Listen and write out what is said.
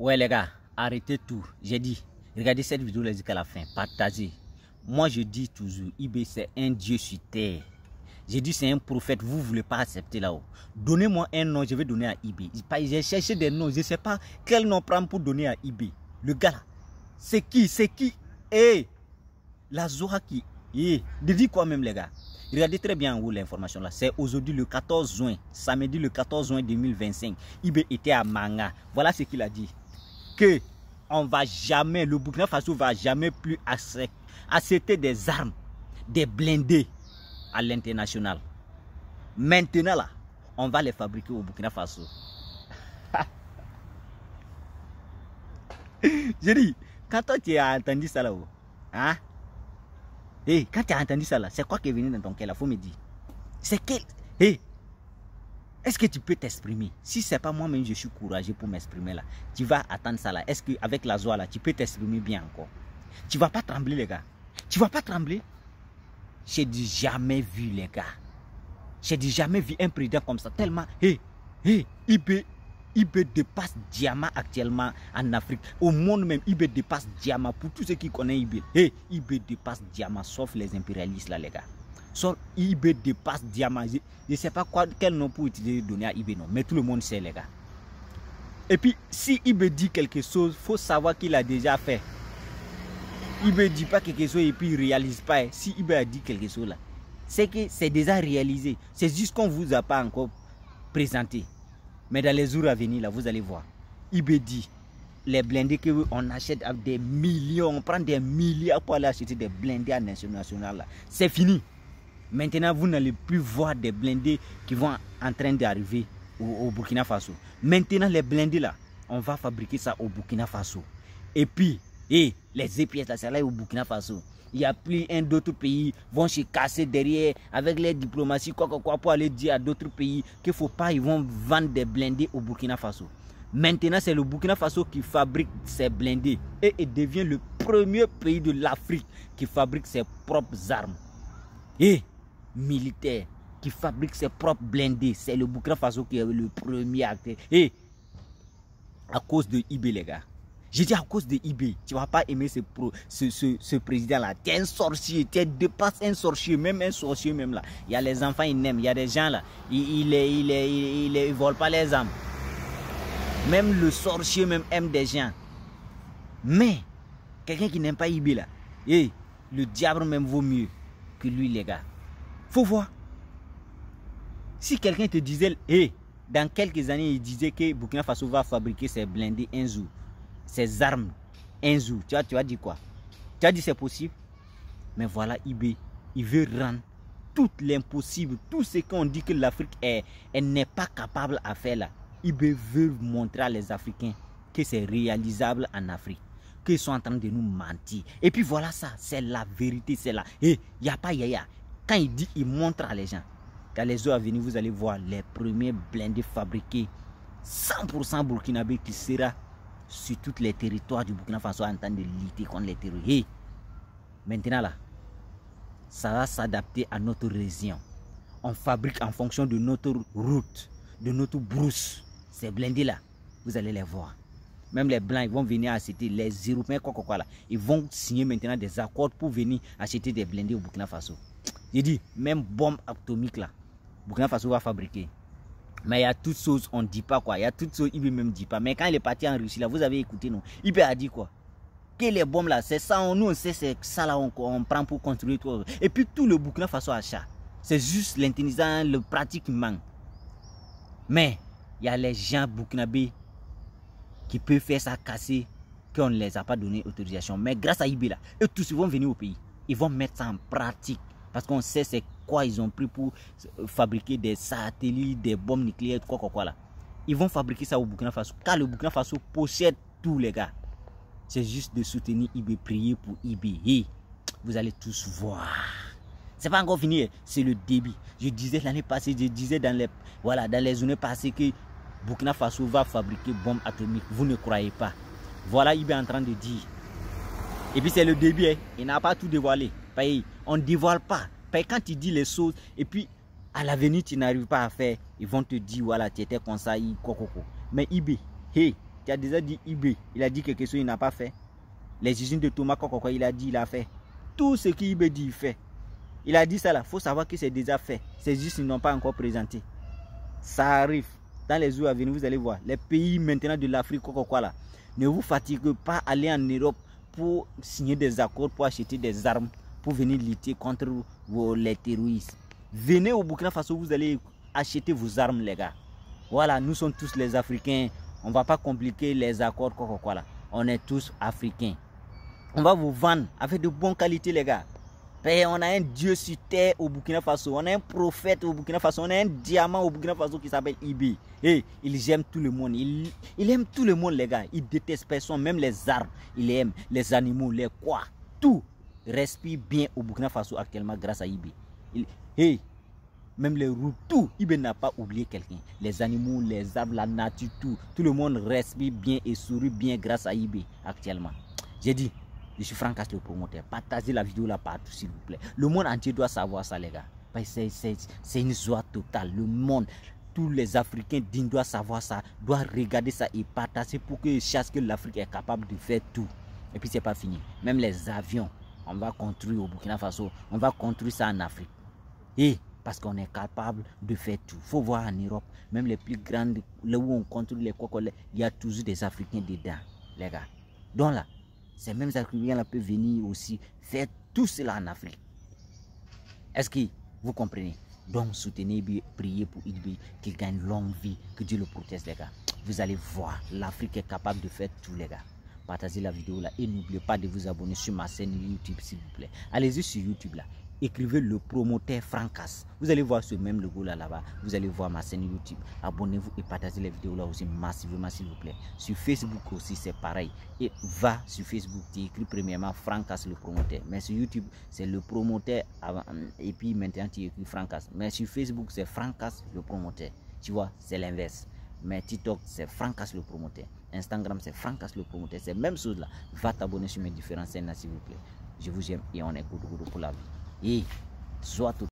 Ouais les gars, arrêtez tout. J'ai dit, regardez cette vidéo jusqu'à la fin, partagez. Moi je dis toujours, IB c'est un Dieu sur terre. J'ai dit c'est un prophète, vous ne voulez pas accepter là-haut. Donnez-moi un nom, je vais donner à IB. J'ai cherché des noms, je ne sais pas quel nom prendre pour donner à IB. Le gars là, c'est qui? Eh, la Zora qui... Eh, de dire quoi même les gars? Regardez très bien en haut l'information là. C'est aujourd'hui le 14 juin, samedi le 14 juin 2025. IB était à Manga. Voilà ce qu'il a dit. Que on va jamais, le Burkina Faso va jamais plus accepter des armes, des blindés à l'international. Maintenant là, on va les fabriquer au Burkina Faso. J'ai dit, quand toi tu as entendu ça là-haut, hein? Hey, quand tu as entendu ça là, c'est quoi qui est venu dans ton cœur là? Faut me dire. C'est quel... Hey, est-ce que tu peux t'exprimer? Si c'est pas moi-même, je suis courageux pour m'exprimer là. Tu vas attendre ça là. Est-ce qu'avec la joie là, tu peux t'exprimer bien encore? Tu vas pas trembler les gars. Tu vas pas trembler? J'ai jamais vu les gars. J'ai jamais vu un président comme ça. Tellement... IB dépasse Diama actuellement en Afrique. Au monde même, IB dépasse Diama. Pour tous ceux qui connaissent IB. IB dépasse Diama, sauf les impérialistes là les gars. Sauf IB dépasse Diama. Je ne sais pas quel nom pour utiliser donner à IB non. Mais tout le monde sait les gars. Et puis, si IB dit quelque chose, il faut savoir qu'il a déjà fait. IB ne dit pas quelque chose et puis il ne réalise pas. Si IB a dit quelque chose là, c'est que c'est déjà réalisé. C'est juste qu'on ne vous a pas encore présenté. Mais dans les jours à venir, là, vous allez voir. IB dit, les blindés qu'on achète à des millions, on prend des milliards pour aller acheter des blindés à national. C'est fini. Maintenant, vous n'allez plus voir des blindés qui vont en train d'arriver au Burkina Faso. Maintenant, les blindés là, on va fabriquer ça au Burkina Faso. Et puis, les EPS là, c'est là au Burkina Faso. Il y a plus d'autres pays vont se casser derrière avec les diplomaties quoi pour aller dire à d'autres pays qu'il ne faut pas, ils vont vendre des blindés au Burkina Faso. Maintenant, c'est le Burkina Faso qui fabrique ses blindés et il devient le premier pays de l'Afrique qui fabrique ses propres armes et militaires, qui fabrique ses propres blindés. C'est le Burkina Faso qui est le premier acteur. Et à cause de IB les gars. J'ai dit à cause de IB, tu ne vas pas aimer ce président-là. Tu es un sorcier, tu dépasses un sorcier même là. Il y a les enfants, ils n'aiment, il y a des gens là, ils ne volent pas les âmes. Même le sorcier même aime des gens. Mais, quelqu'un qui n'aime pas IB là, le diable même vaut mieux que lui les gars. Faut voir. Si quelqu'un te disait, dans quelques années, il disait que Burkina Faso va fabriquer ses blindés un jour. Ses armes, un jour, tu as dit quoi? Tu as dit c'est possible? Mais voilà, IB, il veut rendre tout l'impossible, tout ce qu'on dit que l'Afrique n'est pas capable à faire là. IB veut montrer à les Africains que c'est réalisable en Afrique, qu'ils sont en train de nous mentir. Et puis voilà ça, c'est la vérité, c'est là. Il n'y a pas yaya. Quand il dit, il montre à les gens. Dans les jours à venir, vous allez voir les premiers blindés fabriqués 100% burkinabé qui sera sur tous les territoires du Burkina Faso en train de lutter contre les terroristes. Maintenant là, ça va s'adapter à notre région. On fabrique en fonction de notre route, de notre brousse. Ces blindés là, vous allez les voir. Même les blancs, ils vont venir acheter, les Européens, quoi là. Ils vont signer maintenant des accords pour venir acheter des blindés au Burkina Faso. J'ai dit, même bombe atomique là, Burkina Faso va fabriquer. Mais il y a toutes choses, on ne dit pas quoi. Il y a toutes choses, IB même ne dit pas. Mais quand il est parti en Russie, là, vous avez écouté, non? IB a dit quoi? Que les bombes là, c'est ça, nous on sait, c'est ça là, on prend pour construire tout. Et puis tout le Burkina Faso achat. C'est juste l'intelligence, le pratique qui manque. Mais il y a les gens burkinabés qui peuvent faire ça casser, qu'on ne les a pas donné autorisation. Mais grâce à IB là, eux tous ils vont venir au pays. Ils vont mettre ça en pratique. Parce qu'on sait c'est quoi ils ont pris pour fabriquer des satellites, des bombes nucléaires, quoi là. Ils vont fabriquer ça au Burkina Faso. Car le Burkina Faso possède tout les gars. C'est juste de soutenir IB, prier pour IB. Vous allez tous voir. C'est pas encore fini, c'est le début. Je disais l'année passée, je disais dans les journées passées que Burkina Faso va fabriquer bombes atomiques. Vous ne croyez pas. Voilà IB en train de dire. Et puis c'est le début, il n'a pas tout dévoilé. On ne dévoile pas. Quand tu dis les choses, et puis à l'avenir tu n'arrives pas à faire, ils vont te dire voilà, tu étais comme ça, quoi. Mais IB, Tu as déjà dit IB, il a dit quelque chose, il n'a pas fait. Les usines de Thomas Kokoko, il a dit, il a fait. Tout ce qu'IB dit, il fait. Il a dit ça là, il faut savoir que c'est déjà fait. C'est juste qu'ils n'ont pas encore présenté. Ça arrive. Dans les jours à venir, vous allez voir. Les pays maintenant de l'Afrique, là, ne vous fatiguez pas à aller en Europe pour signer des accords, pour acheter des armes, pour venir lutter contre les terroristes. Venez au Burkina Faso, vous allez acheter vos armes, les gars. Voilà, nous sommes tous les Africains. On ne va pas compliquer les accords, là. On est tous Africains. On va vous vendre avec de bonnes qualités, les gars. Et on a un Dieu sur terre au Burkina Faso. On a un prophète au Burkina Faso. On a un diamant au Burkina Faso qui s'appelle IB. Et il aime tout le monde. Il aime tout le monde, les gars. Il déteste personne, même les arbres. Il aime les animaux, les quoi. Tout respire bien au Burkina Faso actuellement grâce à IB. Même les routes, tout. IB n'a pas oublié quelqu'un. Les animaux, les arbres, la nature, tout. Tout le monde respire bien et sourit bien grâce à IB actuellement. J'ai dit. Je suis Franck Casse, le promoteur. Partagez la vidéo là partout, s'il vous plaît. Le monde entier doit savoir ça, les gars. C'est une joie totale. Le monde, tous les Africains dignes doivent savoir ça, doivent regarder ça et partager pour que chaque que l'Afrique est capable de faire tout. Et puis, c'est pas fini. Même les avions, on va construire au Burkina Faso. On va construire ça en Afrique. Et parce qu'on est capable de faire tout. Il faut voir en Europe, même les plus grandes, là où on construit les cocoles, il y a toujours des Africains dedans, les gars. Donc là, ces mêmes Africains-là peuvent venir aussi faire tout cela en Afrique. Est-ce que vous comprenez? Donc soutenez, priez pour IB, qu'il gagne longue vie, que Dieu le protège, les gars. Vous allez voir, l'Afrique est capable de faire tout, les gars. Partagez la vidéo là et n'oubliez pas de vous abonner sur ma chaîne YouTube, s'il vous plaît. Allez-y sur YouTube là. Écrivez le promoteur Franck Casse. Vous allez voir ce même logo là-bas. Vous allez voir ma chaîne YouTube. Abonnez-vous et partagez les vidéos là aussi massivement, s'il vous plaît. Sur Facebook aussi, c'est pareil. Et va sur Facebook, tu écris premièrement Franck Casse le promoteur. Mais sur YouTube, c'est le promoteur avant, et puis maintenant tu écris Franck Casse. Mais sur Facebook, c'est Franck Casse le promoteur. Tu vois, c'est l'inverse. Mais TikTok, c'est Franck Casse le promoteur. Instagram, c'est Franck Casse le promoteur. C'est la même chose là. Va t'abonner sur mes différentes chaînes là, s'il vous plaît. Je vous aime et on est good pour la vie. Et soit tout